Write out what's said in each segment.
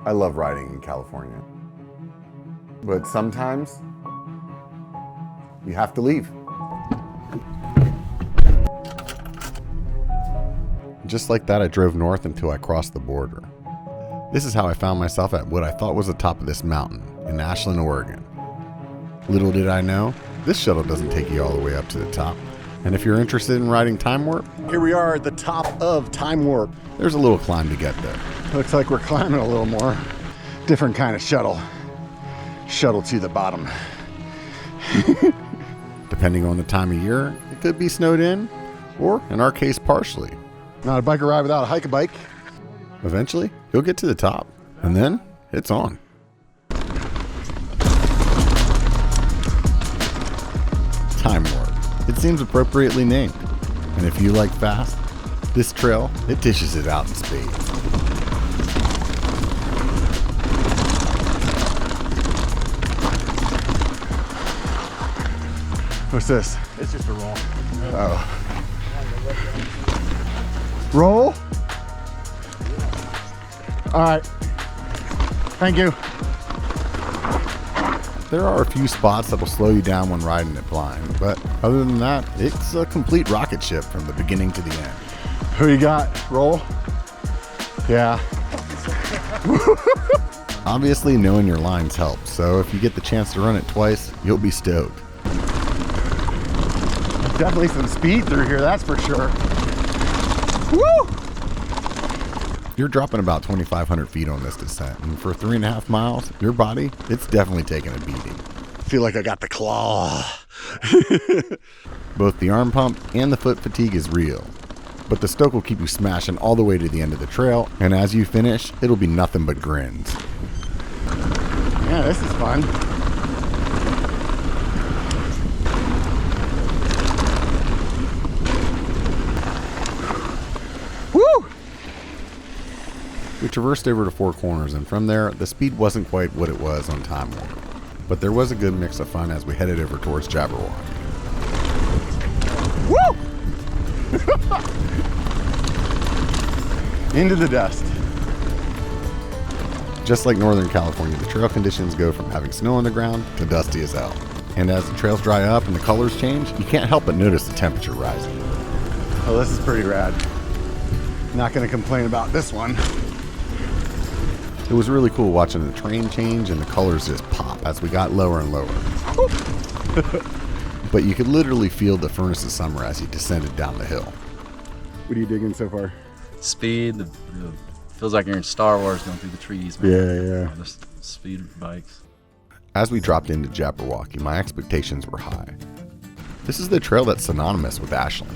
I love riding in California. But sometimes you have to leave. Just like that, I drove north until I crossed the border. This is how I found myself at what I thought was the top of this mountain in Ashland, Oregon. Little did I know, this shuttle doesn't take you all the way up to the top. And if you're interested in riding Time Warp, here we are at the top of Time Warp. There's a little climb to get there. Looks like we're climbing a little more. Different kind of shuttle. Shuttle to the bottom. Depending on the time of year, it could be snowed in, or in our case, partially. Not a biker ride without a hike-a-bike. Eventually, you'll get to the top, and then it's on. Time Warp. It seems appropriately named. And if you like fast, this trail, it dishes it out in spades. What's this? It's just a roll. Oh. Roll? All right. Thank you. There are a few spots that'll slow you down when riding it blind, but other than that, it's a complete rocket ship from the beginning to the end. Who you got? Roll? Yeah. Obviously, knowing your lines helps, so if you get the chance to run it twice, you'll be stoked. Definitely some speed through here, that's for sure. Woo! You're dropping about 2,500 feet on this descent, and for 3.5 miles, your body, it's definitely taking a beating. Feel like I got the claw. Both the arm pump and the foot fatigue is real, but the stoke will keep you smashing all the way to the end of the trail, and as you finish, it'll be nothing but grins. Yeah, this is fun. Woo! We traversed over to Four Corners, and from there, the speed wasn't quite what it was on Time Warp. But there was a good mix of fun as we headed over towards Jabberwock. Woo! Into the dust. Just like Northern California, the trail conditions go from having snow on the ground to dusty as hell. And as the trails dry up and the colors change, you can't help but notice the temperature rising. Oh, this is pretty rad. Not gonna complain about this one. It was really cool watching the terrain change and the colors just pop as we got lower and lower. But you could literally feel the furnace of summer as you descended down the hill. What are you digging so far? Speed, feels like you're in Star Wars going through the trees, man. Yeah. Just speed bikes. As we dropped into Jabberwocky, my expectations were high. This is the trail that's synonymous with Ashland,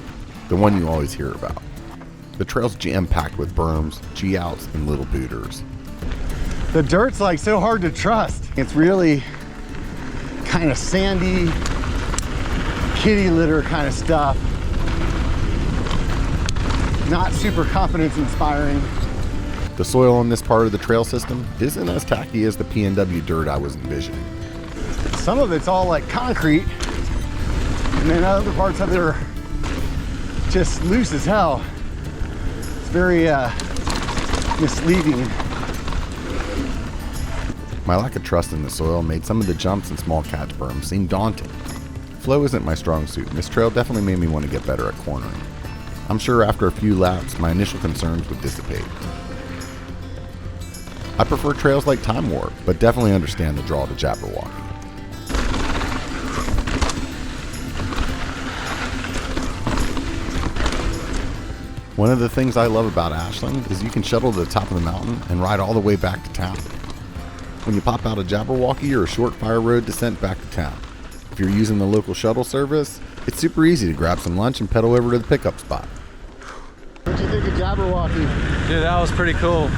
the one you always hear about. The trail's jam-packed with berms, G-outs, and little booters. The dirt's like so hard to trust. It's really kind of sandy, kitty litter kind of stuff. Not super confidence inspiring. The soil on this part of the trail system isn't as tacky as the PNW dirt I was envisioning. Some of it's all like concrete, and then other parts of it are just loose as hell. It's very misleading. My lack of trust in the soil made some of the jumps and small catch berms seem daunting. Flow isn't my strong suit, and this trail definitely made me want to get better at cornering. I'm sure after a few laps, my initial concerns would dissipate. I prefer trails like Time Warp, but definitely understand the draw to Jabberwocky. One of the things I love about Ashland is you can shuttle to the top of the mountain and ride all the way back to town. When you pop out of Jabberwocky, you're a short fire road descent back to town. If you're using the local shuttle service, it's super easy to grab some lunch and pedal over to the pickup spot. What do you think of Jabberwocky? Dude, that was pretty cool.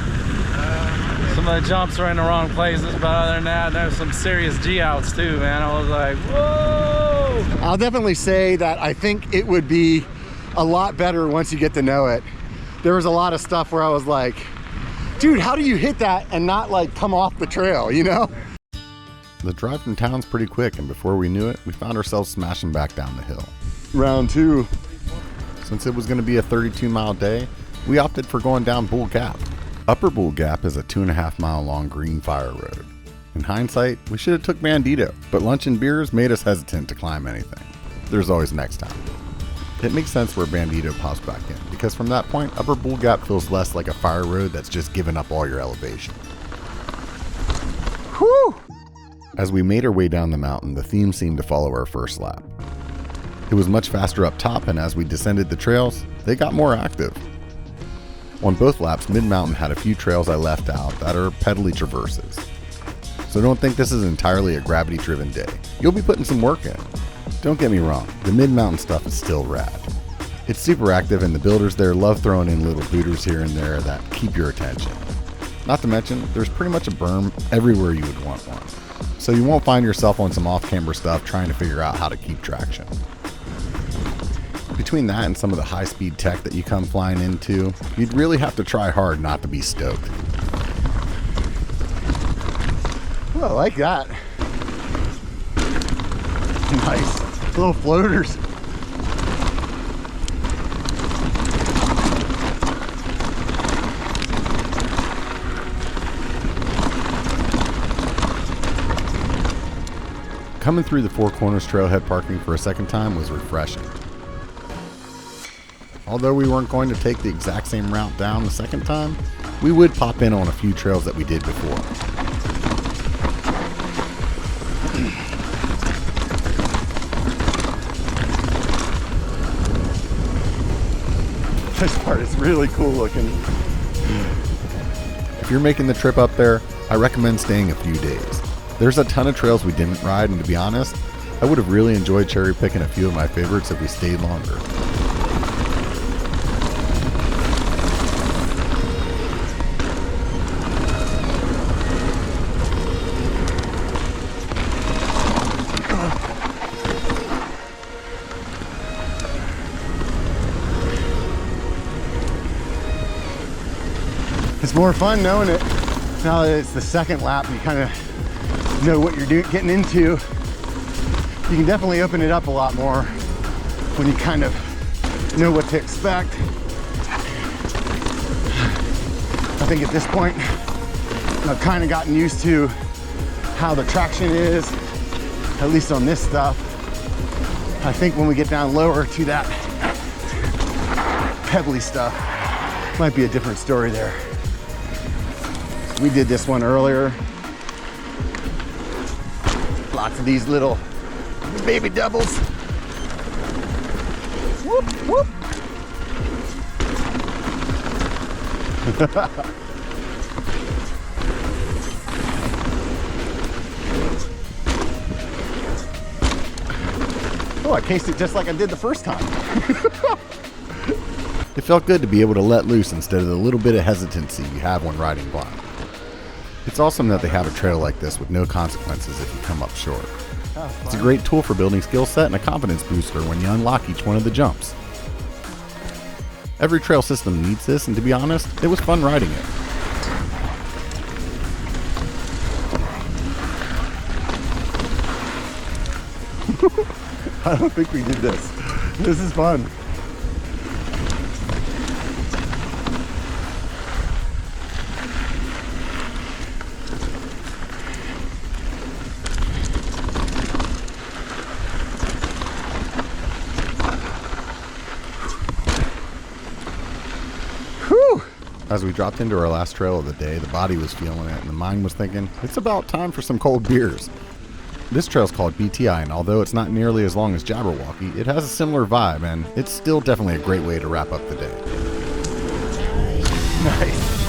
Some of the jumps were in the wrong places, but other than that, there's some serious G-outs too, man. I was like, whoa! I'll definitely say that I think it would be a lot better once you get to know it. There was a lot of stuff where I was like, dude, how do you hit that and not like come off the trail, you know? The drive from town's pretty quick, and before we knew it, we found ourselves smashing back down the hill. Round two. Since it was going to be a 32-mile day, we opted for going down Bull Gap. Upper Bull Gap is a 2.5 mile long green fire road. In hindsight, we should have took Bandito, but lunch and beers made us hesitant to climb anything. There's always next time. It makes sense where Bandito pops back in, because from that point, Upper Bull Gap feels less like a fire road that's just given up all your elevation. Whew! As we made our way down the mountain, the theme seemed to follow our first lap. It was much faster up top, and as we descended the trails, they got more active. On both laps, mid-mountain had a few trails I left out that are pedally traverses. So don't think this is entirely a gravity-driven day. You'll be putting some work in. Don't get me wrong, the mid-mountain stuff is still rad. It's super active, and the builders there love throwing in little booters here and there that keep your attention. Not to mention, there's pretty much a berm everywhere you would want one. So you won't find yourself on some off-camber stuff trying to figure out how to keep traction. Between that and some of the high-speed tech that you come flying into, you'd really have to try hard not to be stoked. Oh, I like that. Nice. Little floaters. Coming through the Four Corners Trailhead parking for a second time was refreshing. Although we weren't going to take the exact same route down the second time, we would pop in on a few trails that we did before. This part is really cool looking. If you're making the trip up there, I recommend staying a few days. There's a ton of trails we didn't ride, and to be honest, I would have really enjoyed cherry picking a few of my favorites if we stayed longer. It's more fun knowing it. Now that it's the second lap, you kind of know what you're getting into. You can definitely open it up a lot more when you kind of know what to expect. I think at this point, I've kind of gotten used to how the traction is, at least on this stuff. I think when we get down lower to that pebbly stuff, might be a different story there. We did this one earlier. Lots of these little baby doubles. Whoop, whoop. Oh, I cased it just like I did the first time. It felt good to be able to let loose instead of the little bit of hesitancy you have when riding blind. It's awesome that they have a trail like this with no consequences if you come up short. It's a great tool for building skill set and a confidence booster when you unlock each one of the jumps. Every trail system needs this, and to be honest, it was fun riding it. I don't think we did this. This is fun. As we dropped into our last trail of the day, the body was feeling it and the mind was thinking, it's about time for some cold beers. This trail's called BTI, and although it's not nearly as long as Jabberwocky, it has a similar vibe, and it's still definitely a great way to wrap up the day. Nice.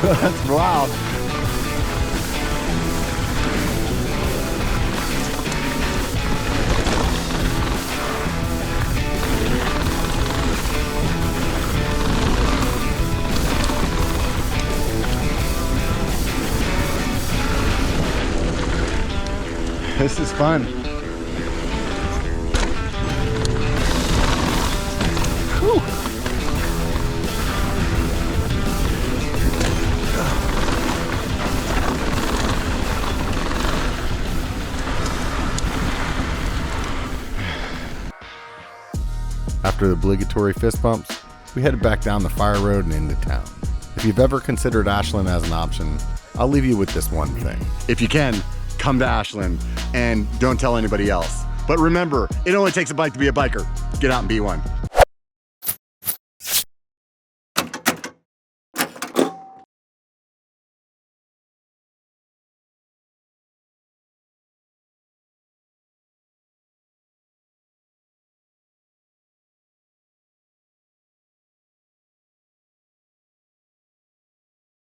That's wild. This is fun. Whew. After the obligatory fist bumps, we headed back down the fire road and into town. If you've ever considered Ashland as an option, I'll leave you with this one thing. If you can, come to Ashland and don't tell anybody else. But remember, it only takes a bike to be a biker. Get out and be one.